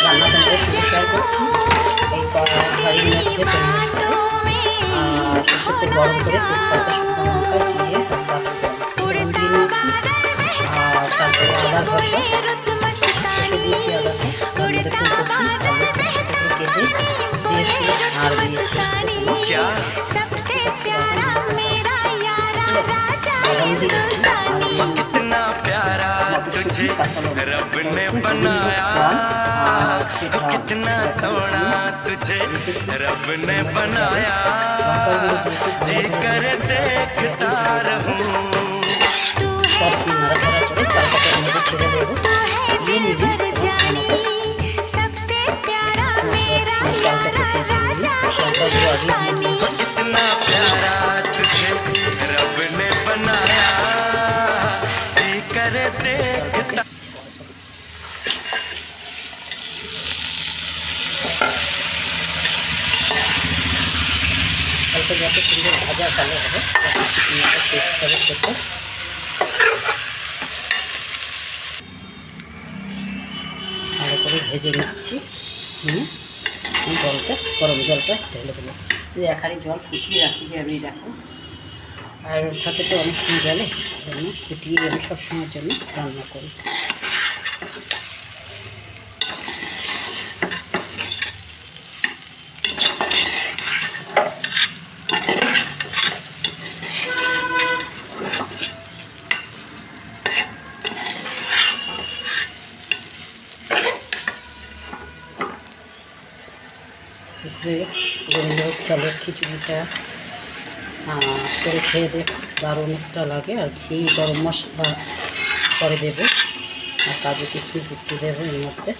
রান্না সম্পর্কে শেয়ার করছি। এই হাঁড়ির মধ্যে সেসবকে গরম করে তেজপাতা শুকনো লঙ্কা দিয়ে ফোড়ন দিয়ে নিয়েছি। আর তারপরে আদা ঘষা শেষে দিয়েছি আদাটা, তার মধ্যে ফুলকপি আলু কেটে দিয়েছি আর দিয়েছি বাদাম দিয়েছি रब ने बनाया कितना सोना तुझे रब ने बनाया जी कर देखता रहूं कितना प्यारा तुझे रब ने बनाया जी कर देखता। অল্প যত সুন্দর ভাজা কালো হবে টেস্ট হবে খেতে। ভালো করে ভেজে নিচ্ছি, জলটা গরম জলটা ঢেলে দেবো। এক হাঁড়ি জল ফুটিয়ে রাখি যে আমি, দেখো। আর থাকে তো অনেকক্ষণ জলে, ফুটিয়ে আমি সবসময়ের জন্য রান্না করি। গোবিন্দভোগ চালের খিচুড়িটা করে খেয়ে দেখ, দারুণ একটা লাগে। আর ঘি গরম মশলা করে দেবো, আর কাজু কিশমিশ একটু দেবো এর মধ্যে,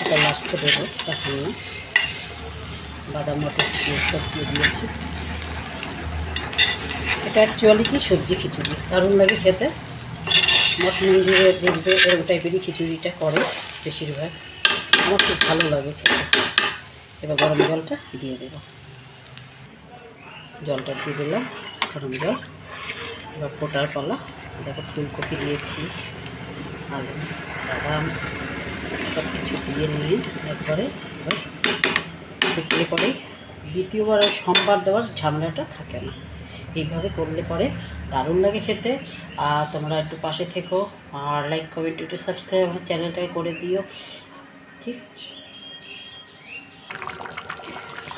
এটা লাস্টে দেবো, তখন না বাদাম মটর সব দিয়ে দিয়েছি। এটা অ্যাকচুয়ালি কি সবজি খিচুড়ি, দারুণ লাগে খেতে। মঠ মন্দিরে দেখবে এরকম টাইপেরই খিচুড়িটা করে বেশিরভাগ, আমার খুব ভালো লাগে খেতে। এবার গরম জলটা দিয়ে দেব, জলটা দিয়ে দিলাম গরম জল। এবার ফোটার পালা। দেখো ফুলকপি দিয়েছি, আলু বাদাম সব কিছু দিয়ে নিয়ে একবারে এবার ফুটিয়ে পরে দ্বিতীয়বার সোমবার দেওয়ার ঝামেলাটা থাকে না। এইভাবে করলে পরে দারুণ লাগে খেতে। আর তোমরা একটু পাশে থেকো, আর লাইক কমেন্ট একটু সাবস্ক্রাইব আমার চ্যানেলটাকে করে দিও, ঠিক আছে।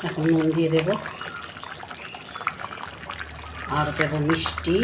এখন নুন দিয়ে দেব, আর দেব মিষ্টি,